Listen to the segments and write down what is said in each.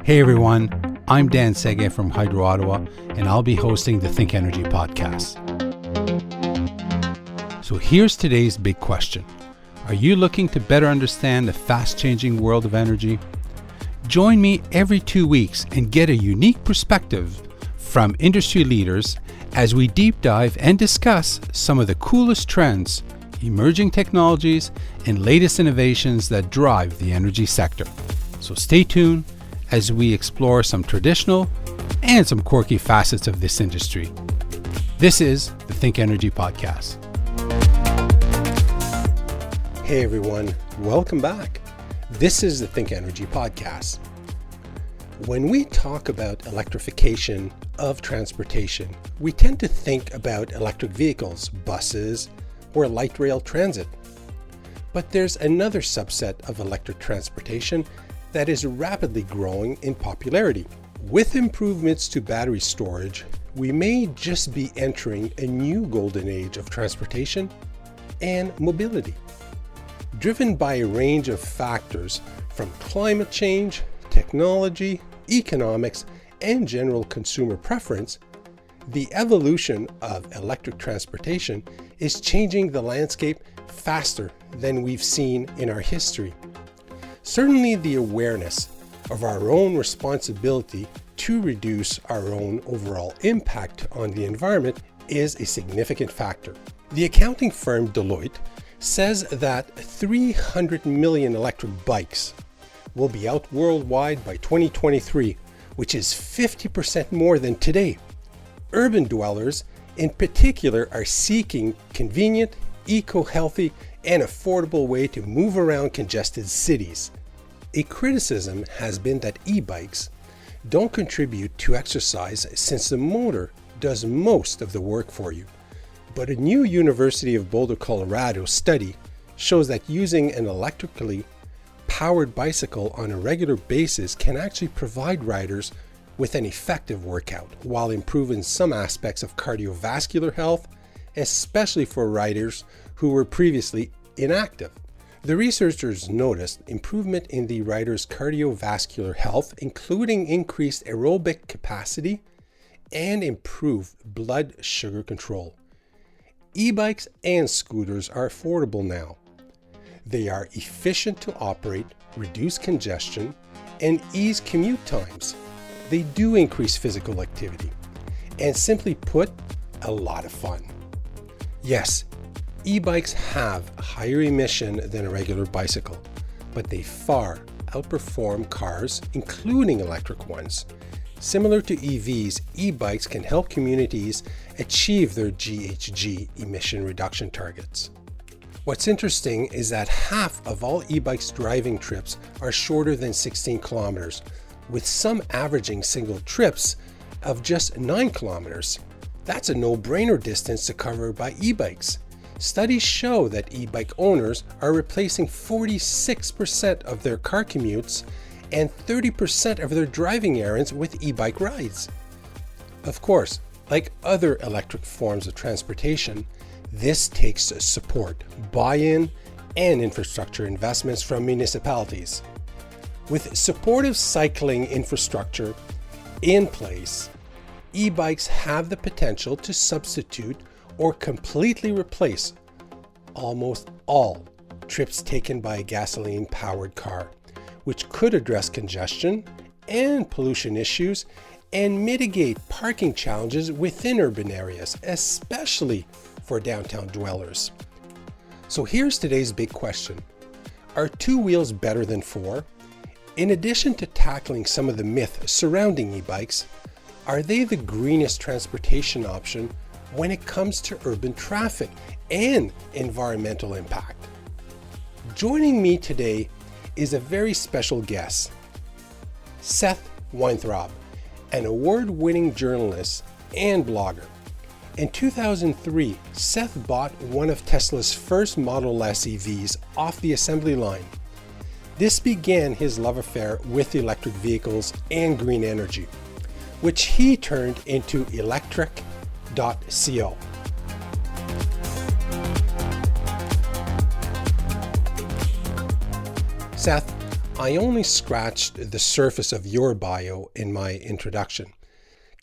Hey everyone, I'm Dan Sege from Hydro Ottawa, and I'll be hosting the ThinkEnergy podcast. So here's today's big question. Are you looking to better understand the fast-changing world of energy? Join me every 2 weeks and get a unique perspective from industry leaders as we deep dive and discuss some of the coolest trends, emerging technologies, and latest innovations that drive the energy sector. So stay tuned as we explore some traditional and some quirky facets of this industry. This is the ThinkEnergy podcast. Hey everyone, welcome back. This is the ThinkEnergy podcast. When we talk about electrification of transportation, we tend to think about electric vehicles, buses, or light rail transit. But there's another subset of electric transportation that is rapidly growing in popularity. With improvements to battery storage, we may just be entering a new golden age of transportation and mobility. Driven by a range of factors from climate change, technology, economics, and general consumer preference, the evolution of electric transportation is changing the landscape faster than we've seen in our history. Certainly, the awareness of our own responsibility to reduce our own overall impact on the environment is a significant factor. The accounting firm Deloitte says that 300 million electric bikes will be out worldwide by 2023, which is 50% more than today. Urban dwellers in particular are seeking convenient, eco-healthy, and affordable way to move around congested cities. A criticism has been that e-bikes don't contribute to exercise since the motor does most of the work for you. But a new University of Boulder, Colorado study shows that using an electrically powered bicycle on a regular basis can actually provide riders with an effective workout while improving some aspects of cardiovascular health, especially for riders who were previously inactive. The researchers noticed improvement in the rider's cardiovascular health, including increased aerobic capacity and improved blood sugar control. E-bikes and scooters are affordable now. They are efficient to operate, reduce congestion, and ease commute times. They do increase physical activity, and simply put, a lot of fun. Yes, e-bikes have higher emission than a regular bicycle, but they far outperform cars, including electric ones. Similar to EVs, e-bikes can help communities achieve their GHG emission reduction targets. What's interesting is that half of all e-bikes driving trips are shorter than 16 kilometers, with some averaging single trips of just 9 kilometers. That's a no-brainer distance to cover by e-bikes. Studies show that e-bike owners are replacing 46% of their car commutes and 30% of their driving errands with e-bike rides. Of course, like other electric forms of transportation, this takes support, buy-in, and infrastructure investments from municipalities. With supportive cycling infrastructure in place, e-bikes have the potential to substitute or completely replace almost all trips taken by a gasoline-powered car, which could address congestion and pollution issues and mitigate parking challenges within urban areas, especially for downtown dwellers. So here's today's big question. Are 2 wheels better than 4? In addition to tackling some of the myth surrounding e-bikes, are they the greenest transportation option when it comes to urban traffic and environmental impact? Joining me today is a very special guest, Seth Weintraub, an award-winning journalist and blogger. In 2003, Seth bought one of Tesla's first Model S EVs off the assembly line. This began his love affair with electric vehicles and green energy, which he turned into Electrek.co. Seth, I only scratched the surface of your bio in my introduction.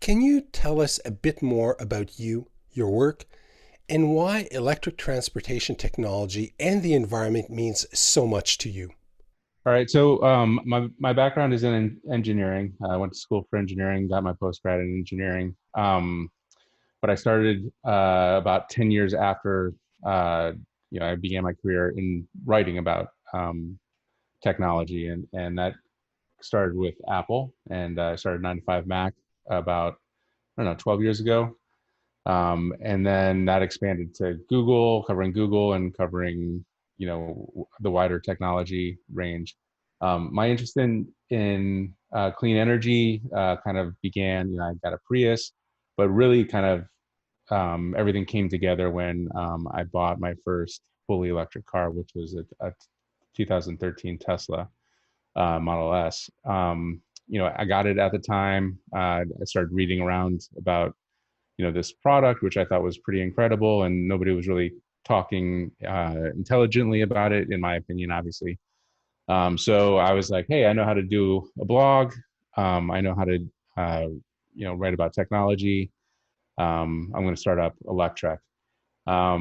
Can you tell us a bit more about you, your work, and why electric transportation technology and the environment means so much to you? All right. So my background is in engineering. I went to school for engineering, got my postgrad in engineering. But I started about 10 years after I began my career in writing about technology, and that started with Apple, and I started 9 to 5 Mac about, I don't know, 12 years ago. And then that expanded to Google, covering Google and covering, the wider technology range. My interest in clean energy kind of began, I got a Prius, but really kind of everything came together when I bought my first fully electric car, which was a 2013 Tesla Model S. I got it at the time. I started reading around about this product, which I thought was pretty incredible, and nobody was really talking intelligently about it, in my opinion, obviously. So I was like, hey, I know how to do a blog. I know how to write about technology. I'm going to start up Electrek. I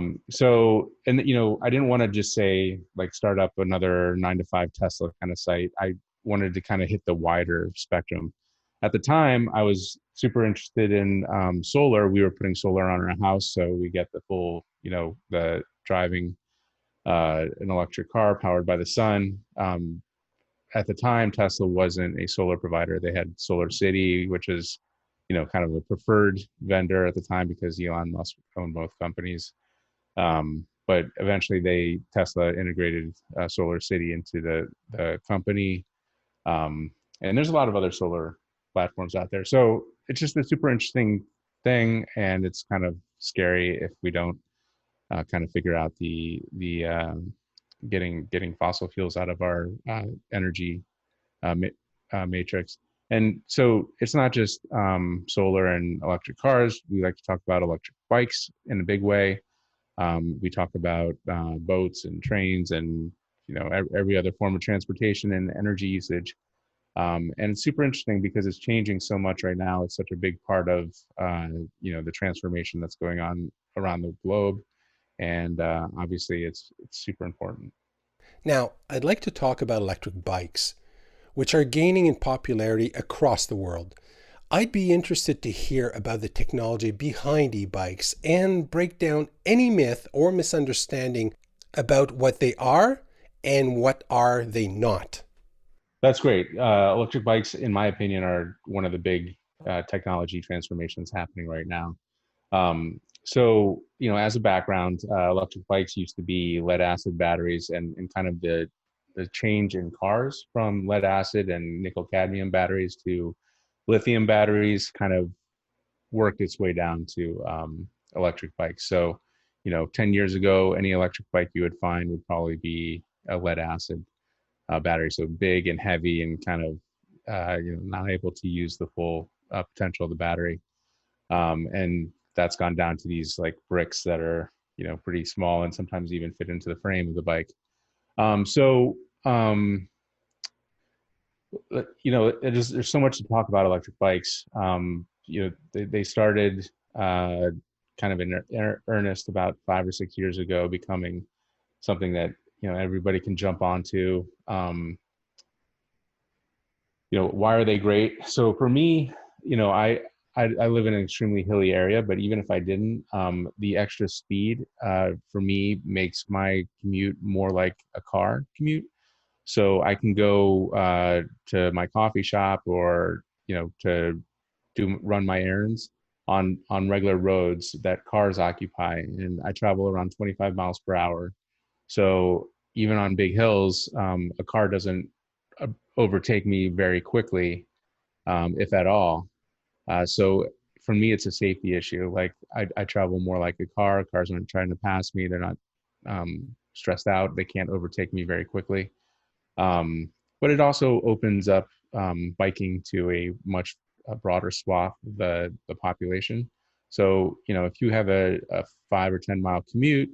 didn't want to just say like start up another 9 to 5 Tesla kind of site. I wanted to kind of hit the wider spectrum. At the time, I was super interested in solar. We were putting solar on our house, so we get the full, the driving an electric car powered by the sun. At the time, Tesla wasn't a solar provider. They had Solar City, which is, kind of a preferred vendor at the time because Elon Musk owned both companies. But eventually, Tesla integrated Solar City into the company. And there's a lot of other solar platforms out there. So it's just a super interesting thing, and it's kind of scary if we don't kind of figure out the getting fossil fuels out of our energy matrix. And so it's not just solar and electric cars. We like to talk about electric bikes in a big way. We talk about boats and trains and every other form of transportation and energy usage. And it's super interesting because it's changing so much right now. It's such a big part of the transformation that's going on around the globe, and obviously it's super important. Now, I'd like to talk about electric bikes, which are gaining in popularity across the world. I'd be interested to hear about the technology behind e-bikes and break down any myth or misunderstanding about what they are and what are they not. That's great. Electric bikes, in my opinion, are one of the big technology transformations happening right now. As a background, electric bikes used to be lead acid batteries, and kind of the change in cars from lead acid and nickel cadmium batteries to lithium batteries kind of worked its way down to electric bikes. So, 10 years ago, any electric bike you would find would probably be a lead acid battery. So big and heavy and kind of, not able to use the full potential of the battery. And that's gone down to these like bricks that are, pretty small and sometimes even fit into the frame of the bike. Um, so, um, there's so much to talk about electric bikes. They started kind of in earnest about 5 or 6 years ago, becoming something that, everybody can jump onto. Why are they great? So for me, I live in an extremely hilly area, but even if I didn't, the extra speed for me makes my commute more like a car commute. So I can go to my coffee shop or to run my errands on regular roads that cars occupy, and I travel around 25 miles per hour. So even on big hills, a car doesn't overtake me very quickly, if at all. So for me, it's a safety issue. Like I travel more like a car. Cars aren't trying to pass me. They're not stressed out. They can't overtake me very quickly. But it also opens up biking to a much broader swath of the population. So, if you have a 5 or 10 mile commute,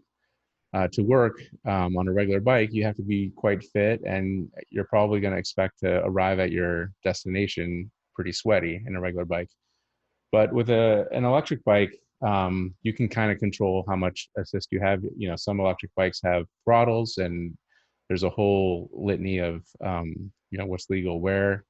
to work on a regular bike, you have to be quite fit, and you're probably going to expect to arrive at your destination pretty sweaty in a regular bike. But with an electric bike, you can kind of control how much assist you have. Some electric bikes have throttles, and there's a whole litany of what's legal where.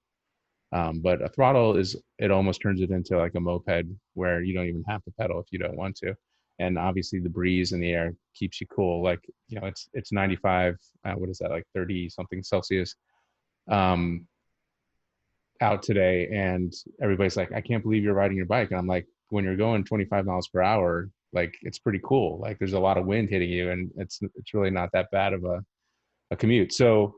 But a throttle it almost turns it into like a moped where you don't even have to pedal if you don't want to. And obviously the breeze in the air keeps you cool. Like, it's 95, what is that, like 30 something Celsius um, out today. And everybody's like, I can't believe you're riding your bike. And I'm like, when you're going 25 miles per hour, like, it's pretty cool. Like, there's a lot of wind hitting you, and it's really not that bad of a commute. So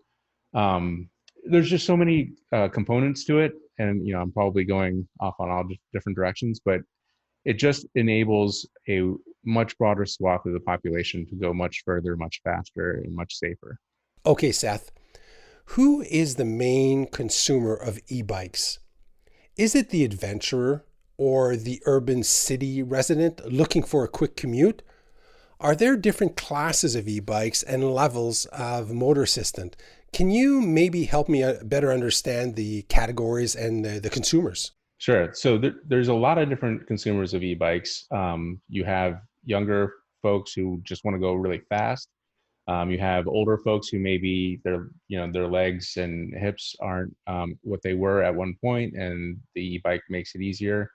there's just so many components to it. And, I'm probably going off on all different directions, but it just enables a much broader swath of the population to go much further, much faster, and much safer. Okay, Seth, who is the main consumer of e-bikes? Is it the adventurer or the urban city resident looking for a quick commute? Are there different classes of e-bikes and levels of motor assistant? Can you maybe help me better understand the categories and the consumers? Sure. So there's a lot of different consumers of e-bikes. You have younger folks who just want to go really fast. You have older folks who maybe their legs and hips aren't what they were at one point, and the e-bike makes it easier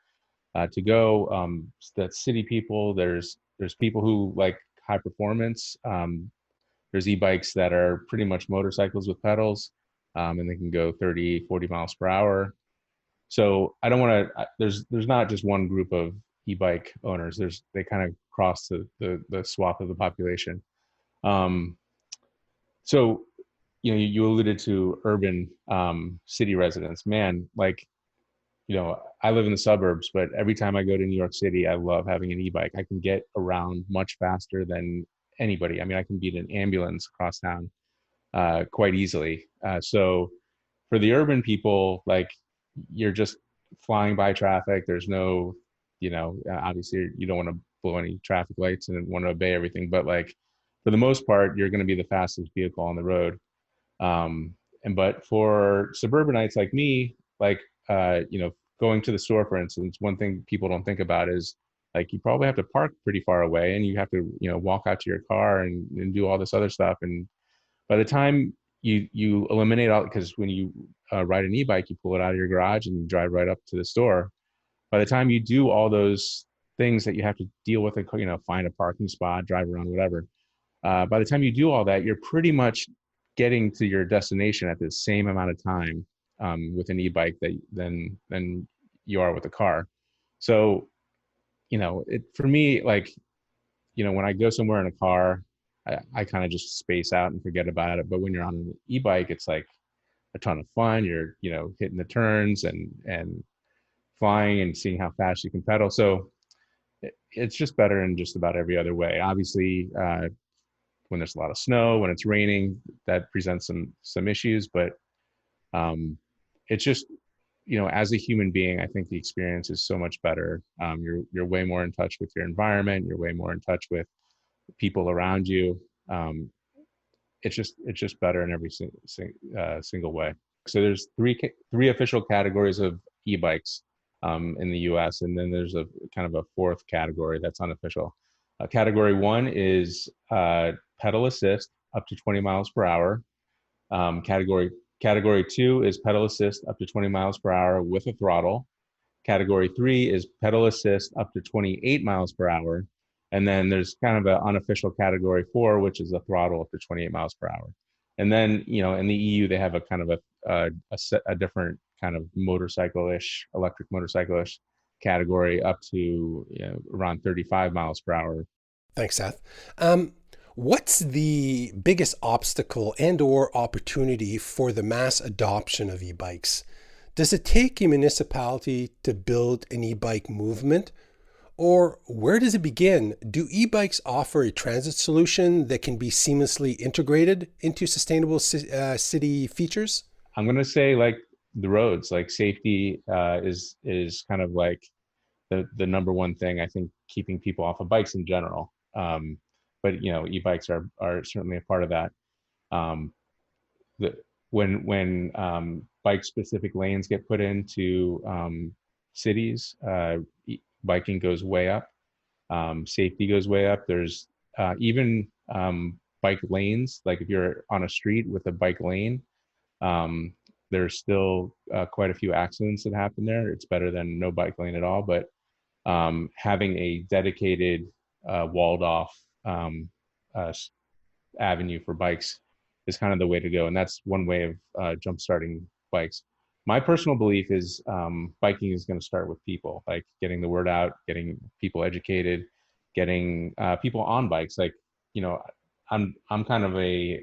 to go. That's city people. There's people who like high performance. There's e-bikes that are pretty much motorcycles with pedals, and they can go 30, 40 miles per hour. So I don't want to, there's not just one group of e-bike owners. They kind of cross the swath of the population. So, you alluded to urban city residents. Man, like, I live in the suburbs, but every time I go to New York City, I love having an e-bike. I can get around much faster than anybody. I mean, I can beat an ambulance across town quite easily. So for the urban people, like, you're just flying by traffic. There's no, obviously you don't want to blow any traffic lights and want to obey everything, but like, for the most part, you're going to be the fastest vehicle on the road. But for suburbanites like me, like, going to the store, for instance, one thing people don't think about is, like, you probably have to park pretty far away, and you have to, walk out to your car and do all this other stuff. And by the time you eliminate all, because when you ride an e-bike, you pull it out of your garage and you drive right up to the store. By the time you do all those things that you have to deal with, find a parking spot, drive around, whatever. By the time you do all that, you're pretty much getting to your destination at the same amount of time with an e-bike than you are with a car. So, for me, like, when I go somewhere in a car, I kind of just space out and forget about it. But when you're on an e-bike, it's like a ton of fun. You're, hitting the turns and flying and seeing how fast you can pedal. So it's just better in just about every other way. Obviously, when there's a lot of snow, when it's raining, that presents some issues. But it's just, as a human being, I think the experience is so much better. You're way more in touch with your environment. You're way more in touch with people around you. It's just better in every single way. So there's three official categories of e-bikes in the U.S., and then there's a kind of a fourth category that's unofficial. Category 1 is pedal assist up to 20 miles per hour. Category 2 is pedal assist up to 20 miles per hour with a throttle. Category 3 is pedal assist up to 28 miles per hour. And then there's kind of an unofficial category 4, which is a throttle up to 28 miles per hour. And then, in the EU, they have a kind of a different kind of electric motorcycle-ish category up to around 35 miles per hour. Thanks, Seth. What's the biggest obstacle and or opportunity for the mass adoption of e-bikes? Does it take a municipality to build an e-bike movement? Or where does it begin? Do e-bikes offer a transit solution that can be seamlessly integrated into sustainable city features? I'm going to say, like, the roads, like, safety is kind of like the number one thing, I think, keeping people off of bikes in general. but e-bikes are certainly a part of that. Um, the, when bike specific lanes get put into cities, biking goes way up. Safety goes way up. There's even bike lanes. Like if you're on a street with a bike lane, um, there's still quite a few accidents that happen there. It's better than no bike lane at all, but having a dedicated walled off uh, avenue for bikes is kind of the way to go. And that's one way of jump starting bikes. My personal belief is biking is going to start with people, like getting the word out, getting people educated, getting people on bikes. Like, I'm kind of a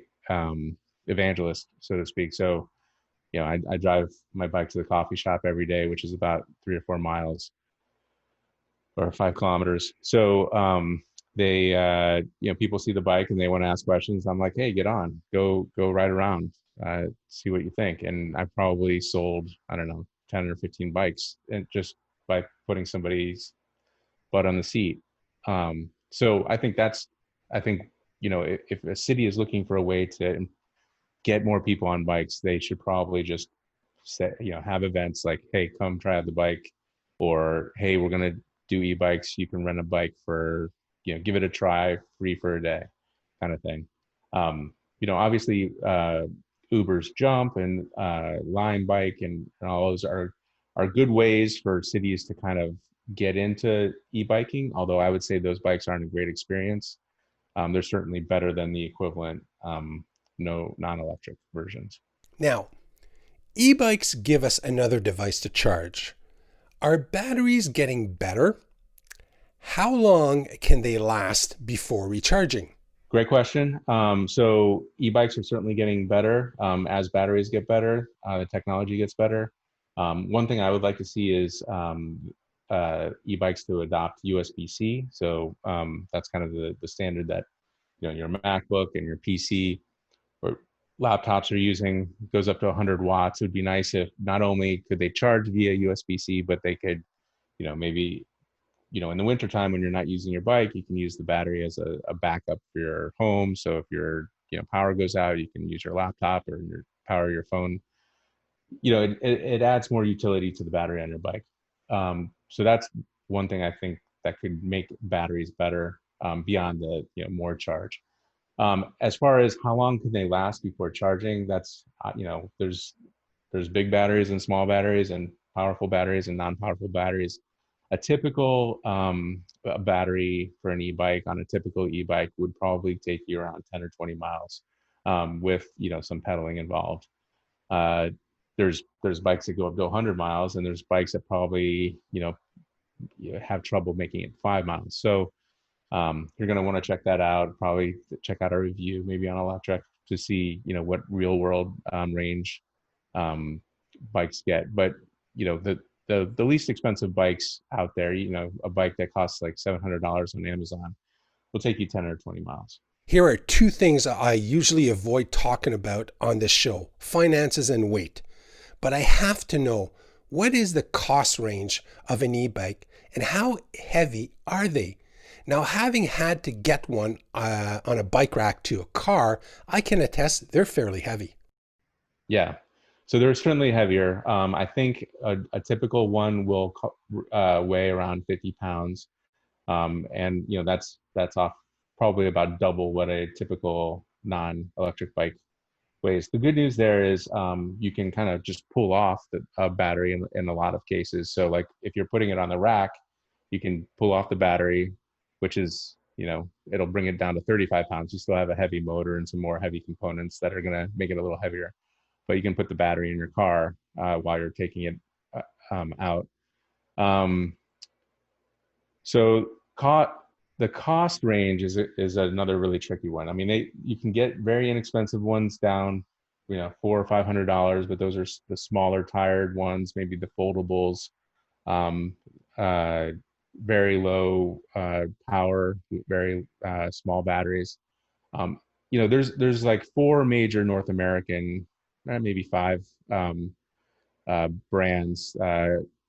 evangelist, so to speak. So, I drive my bike to the coffee shop every day, which is about 3 or 4 miles or 5 kilometers. So they, people see the bike and they want to ask questions. I'm like, hey, get on, go ride around, see what you think. And I probably sold, I don't know, 10 or 15 bikes, and just by putting somebody's butt on the seat. So I think if a city is looking for a way to get more people on bikes, they should probably just have events like, hey, come try out the bike, or hey, we're going to do e-bikes. You can rent a bike for, give it a try, free for a day, kind of thing. Obviously, Uber's Jump and Lime Bike and all those are good ways for cities to kind of get into e-biking. Although I would say those bikes aren't a great experience. They're certainly better than the equivalent no non-electric versions. Now, e-bikes give us another device to charge. Are batteries getting better? How long can they last before recharging? Great question. So e-bikes are certainly getting better. As batteries get better, the technology gets better. One thing I would like to see is e-bikes to adopt USB-C. So that's kind of the standard that your MacBook and your PC or laptops are using. It goes up to 100 watts. It would be nice if not only could they charge via USB-C, but they could, maybe, in the wintertime when you're not using your bike, you can use the battery as a backup for your home. So if your power goes out, you can use your laptop or power your phone. It adds more utility to the battery on your bike. So that's one thing I think that could make batteries better beyond the more charge. As far as how long can they last before charging, that's there's big batteries and small batteries and powerful batteries and non-powerful batteries. A typical battery for an e-bike on a typical e-bike would probably take you around 10 or 20 miles with some pedaling involved. There's bikes that go up to 100 miles, and there's bikes that probably you have trouble making it 5 miles. So you're going to want to check that out. Probably check out a review maybe on Electrek to see what real world range bikes get. But the least expensive bikes out there, a bike that costs like $700 on Amazon will take you 10 or 20 miles. Here are two things I usually avoid talking about on this show: finances and weight. But I have to know, what is the cost range of an e-bike and how heavy are they? Now, having had to get one on a bike rack to a car, I can attest they're fairly heavy. Yeah, so they're certainly heavier. I think a typical one will weigh around 50 pounds. And that's off probably about double what a typical non-electric bike weighs. The good news there is you can kind of just pull off the battery in a lot of cases. So like if you're putting it on the rack, you can pull off the battery, which is, it'll bring it down to 35 pounds. You still have a heavy motor and some more heavy components that are going to make it a little heavier. But you can put the battery in your car while you're taking it out. So the cost range is another really tricky one. I mean, you can get very inexpensive ones down, $400 or $500, but those are the smaller tired ones, maybe the foldables, very low power, very small batteries. There's like 4 major North American, maybe 5 brands.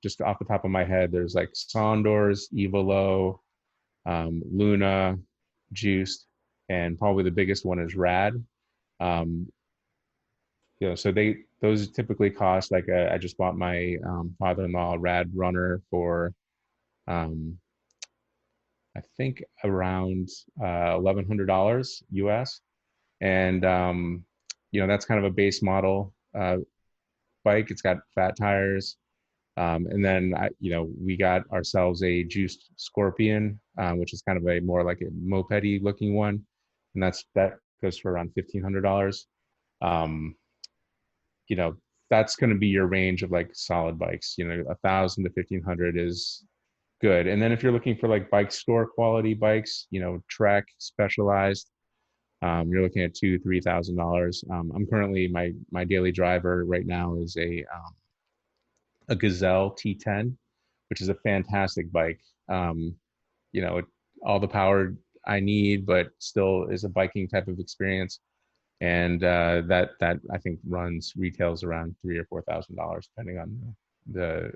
Just off the top of my head, there's like Sondors, Evolo, Luna, Juiced. and probably the biggest one is Rad. Um, so those typically cost like I just bought my father-in-law a Rad runner for um, I think around $1,100 US, and that's kind of a base model bike. It's got fat tires. And then we got ourselves a juiced Scorpion, which is kind of a more like a moped-y looking one, and that goes for around $1,500. Um, you know, that's going to be your range of like solid bikes. 1,000 to 1,500 is good. And then if you're looking for like bike store quality bikes, Trek, Specialized, you're looking at $2,000 to $3,000. I'm currently my daily driver right now is a Gazelle T10, which is a fantastic bike. All the power I need, but still is a biking type of experience. And that I think retails around $3,000 or $4,000 depending on the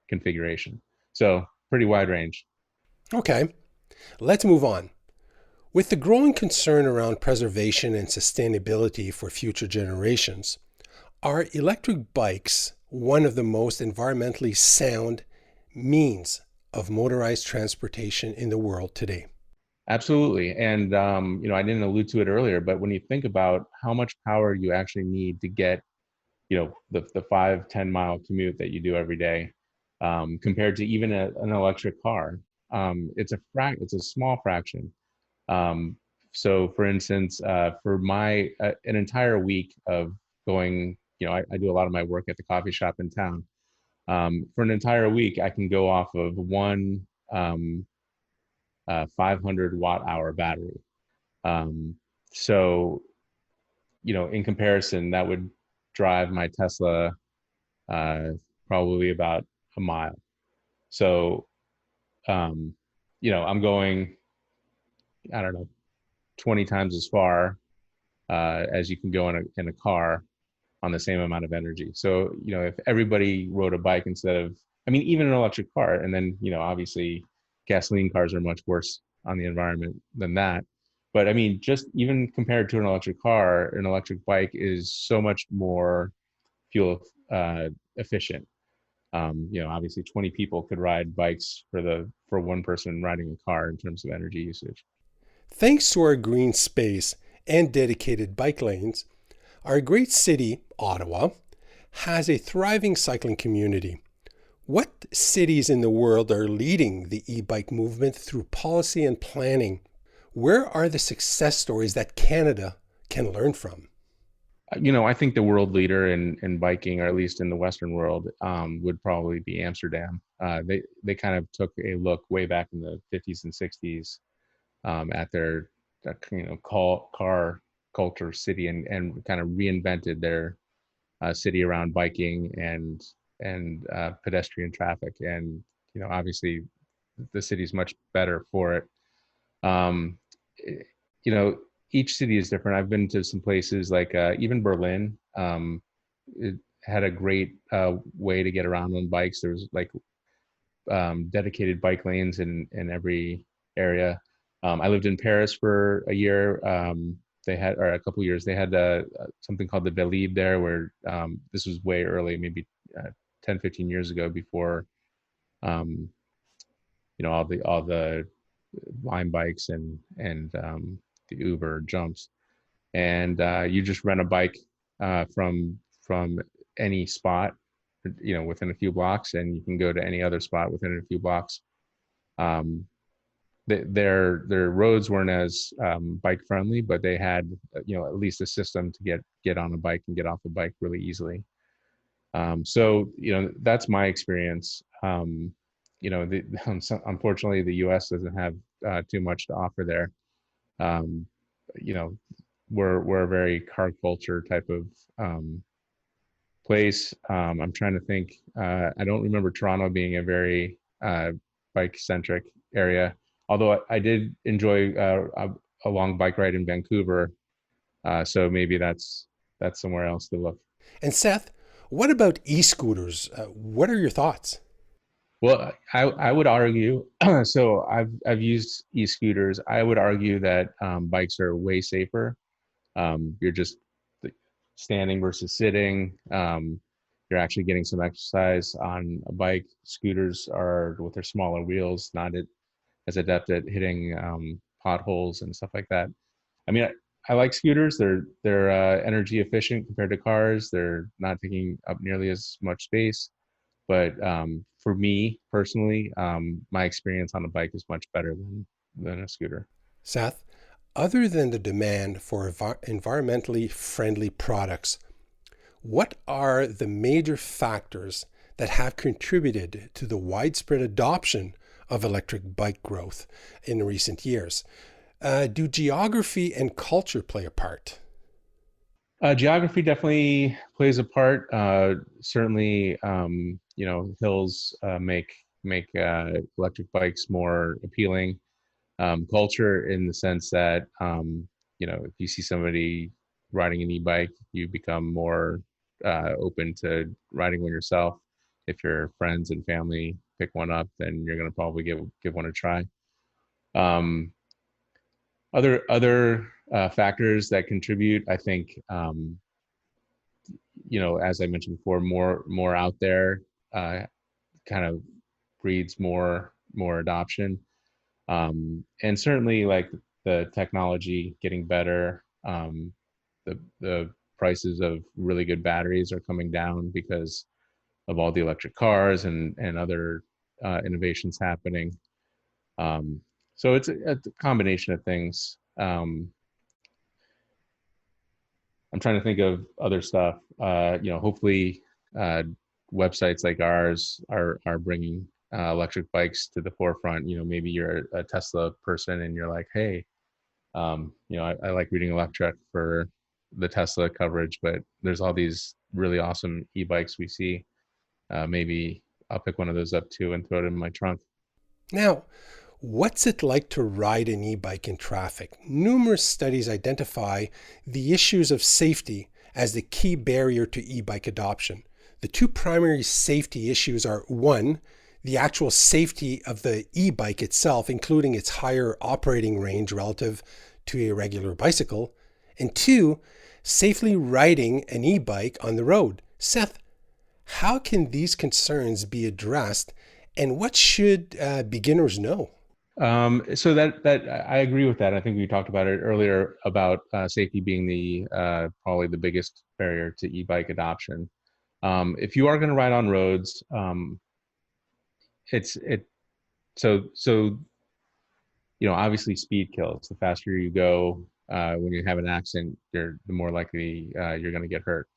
configuration. So pretty wide range. Okay, let's move on. With the growing concern around preservation and sustainability for future generations, are electric bikes one of the most environmentally sound means of motorized transportation in the world today? Absolutely. And, I didn't allude to it earlier, but when you think about how much power you actually need to get, the 5-10 mile commute that you do every day, compared to even an electric car, it's a small fraction. So for instance, for an entire week of going, I do a lot of my work at the coffee shop in town. For an entire week, I can go off of one 500 watt hour battery. Um, so, in comparison, that would drive my Tesla probably about a mile. So, I'm going, I don't know, 20 times as far as you can go in a car on the same amount of energy. So, if everybody rode a bike instead of, even an electric car, and then, obviously gasoline cars are much worse on the environment than that. But just even compared to an electric car, an electric bike is so much more fuel efficient. Obviously 20 people could ride bikes for one person riding a car in terms of energy usage. Thanks to our green space and dedicated bike lanes, our great city, Ottawa, has a thriving cycling community. What cities in the world are leading the e-bike movement through policy and planning? Where are the success stories that Canada can learn from? I think the world leader in biking, or at least in the Western world, would probably be Amsterdam. They kind of took a look way back in the 50s and 60s at their car culture city, and kind of reinvented their city around biking and pedestrian traffic. And obviously the city's much better for it. Um, each city is different. I've been to some places like even Berlin. It had a great way to get around on bikes. There was like dedicated bike lanes in every area. I lived in Paris for a year. Or a couple of years. They had something called the Velib there, where this was way early, maybe 10, 15 years ago, before all the Lime bikes and the Uber jumps. And you just rent a bike from any spot, within a few blocks, and you can go to any other spot within a few blocks. Their roads weren't as bike friendly, but they had at least a system to get on a bike and get off a bike really easily. So that's my experience. Unfortunately, the U.S. doesn't have too much to offer there. We're a very car culture type of place. I'm trying to think. I don't remember Toronto being a very bike centric area. Although I did enjoy a long bike ride in Vancouver, so maybe that's somewhere else to look. And Seth, what about e-scooters? What are your thoughts? Well, I would argue, so I've used e-scooters. I would argue that bikes are way safer. You're just standing versus sitting. You're actually getting some exercise on a bike. Scooters are with their smaller wheels, not as adept at hitting potholes and stuff like that. I mean, I like scooters. They're energy efficient compared to cars. They're not taking up nearly as much space. But for me personally, my experience on a bike is much better than a scooter. Seth, other than the demand for environmentally friendly products, what are the major factors that have contributed to the widespread adoption of electric bike growth in recent years? Do geography and culture play a part? Geography definitely plays a part. Certainly, hills make electric bikes more appealing. Culture in the sense that if you see somebody riding an e-bike, you become more open to riding one yourself. If your friends and family pick one up, then you're going to probably give one a try. Um, other factors that contribute, I think, as I mentioned before, more out there kind of breeds more adoption. And certainly like the technology getting better, the prices of really good batteries are coming down because of all the electric cars and other innovations happening. So it's a combination of things. I'm trying to think of other stuff. Hopefully, websites like ours are bringing electric bikes to the forefront. Maybe you're a Tesla person and you're like, hey, I like reading Electrek for the Tesla coverage, but there's all these really awesome e-bikes we see. Maybe I'll pick one of those up too and throw it in my trunk. Now, what's it like to ride an e-bike in traffic? Numerous studies identify the issues of safety as the key barrier to e-bike adoption. The two primary safety issues are one, the actual safety of the e-bike itself, including its higher operating range relative to a regular bicycle, and two, safely riding an e-bike on the road. Seth, how can these concerns be addressed, and what should beginners know? So that I agree with that. I think we talked about it earlier about safety being the probably the biggest barrier to e-bike adoption. If you are going to ride on roads, it's it so obviously speed kills. The faster you go, when you have an accident, the more likely you're going to get hurt.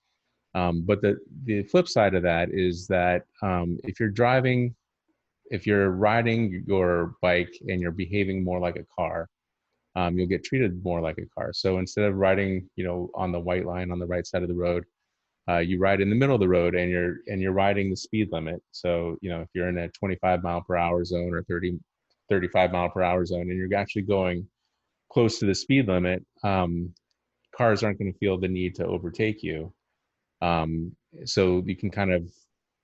But the flip side of that is that if you're riding your bike and you're behaving more like a car, you'll get treated more like a car. So instead of riding, on the white line on the right side of the road, you ride in the middle of the road and you're riding the speed limit. So, if you're in a 25 mile per hour zone or 35 mile per hour zone and you're actually going close to the speed limit, cars aren't going to feel the need to overtake you. So you can kind of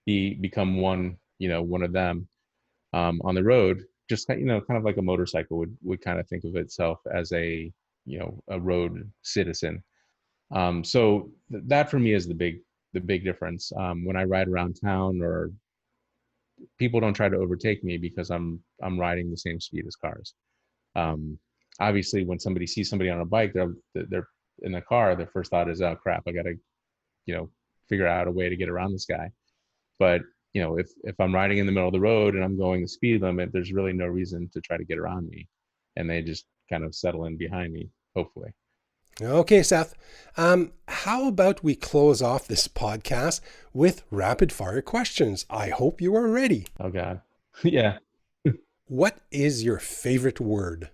become one of them on the road, just kind of like a motorcycle would kind of think of itself as a road citizen. So that for me is the big difference. When I ride around town, or people don't try to overtake me because I'm riding the same speed as cars. Um, Obviously, when somebody sees somebody on a bike, they're in the car. Their first thought is, "Oh crap! I got to figure out a way to get around this guy." But if I'm riding in the middle of the road and I'm going the speed limit, there's really no reason to try to get around me, and they just kind of settle in behind me, hopefully. Okay, Seth. How about we close off this podcast with rapid fire questions? I hope you are ready. Oh God, yeah. What is your favorite word?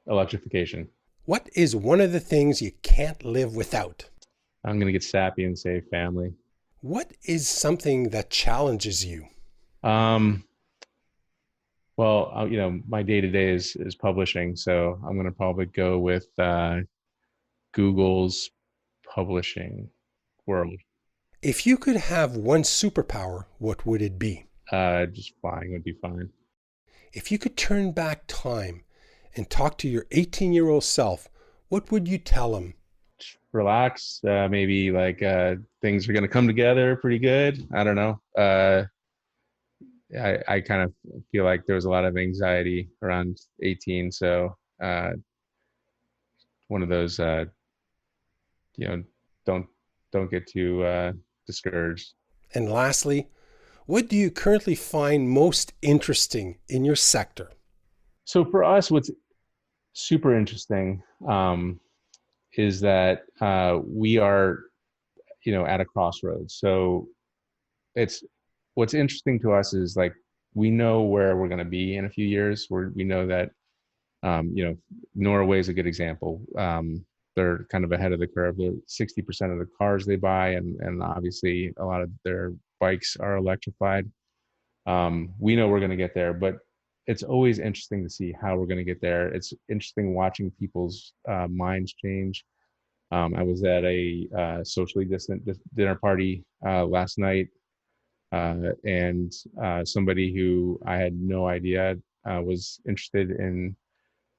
Electrification. What is one of the things you can't live without? I'm gonna get sappy and say family. What is something that challenges you? Um, well, my day to day is publishing, so I'm gonna probably go with Google's publishing world. If you could have one superpower, what would it be? just flying would be fine. If you could turn back time and talk to your 18-year-old self, what would you tell him? Relax. Maybe like things are going to come together pretty good. I don't know. I kind of feel like there was a lot of anxiety around 18. So one of those, don't get too discouraged. And lastly, what do you currently find most interesting in your sector? So for us, what's super interesting is that we are, at a crossroads. So what's interesting to us is like, we know where we're going to be in a few years. We know that, Norway is a good example. They're kind of ahead of the curve. They're 60% of the cars they buy, and obviously a lot of their bikes are electrified. We know we're going to get there, but it's always interesting to see how we're going to get there. It's interesting watching people's minds change. I was at a socially distant dinner party last night, and somebody who I had no idea was interested in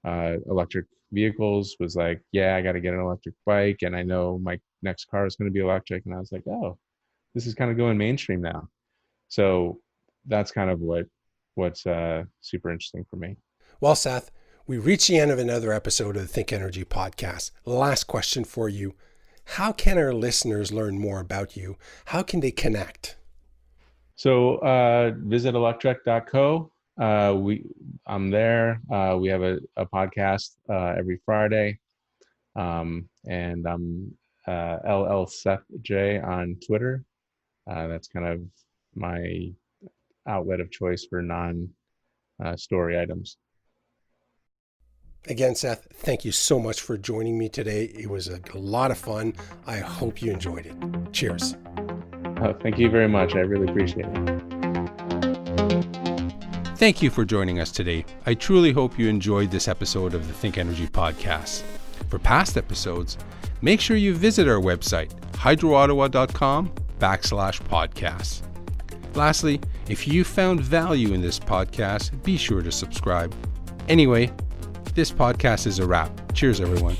electric vehicles was like, yeah, I got to get an electric bike, and I know my next car is going to be electric. And I was like, oh, this is kind of going mainstream now. So that's kind of what's super interesting for me. Well, Seth, we reached the end of another episode of the ThinkEnergy podcast. Last question for you. How can our listeners learn more about you? How can they connect? So visit electrek.co. I'm there. We have a podcast every Friday. And I'm LL Seth J on Twitter. That's kind of my outlet of choice for non-story items. Again, Seth, thank you so much for joining me today. It was a lot of fun. I hope you enjoyed it. Cheers. Thank you very much. I really appreciate it. Thank you for joining us today. I truly hope you enjoyed this episode of the ThinkEnergy podcast. For past episodes, make sure you visit our website, hydroottawa.com/podcasts. Lastly, if you found value in this podcast, be sure to subscribe. Anyway, this podcast is a wrap. Cheers, everyone.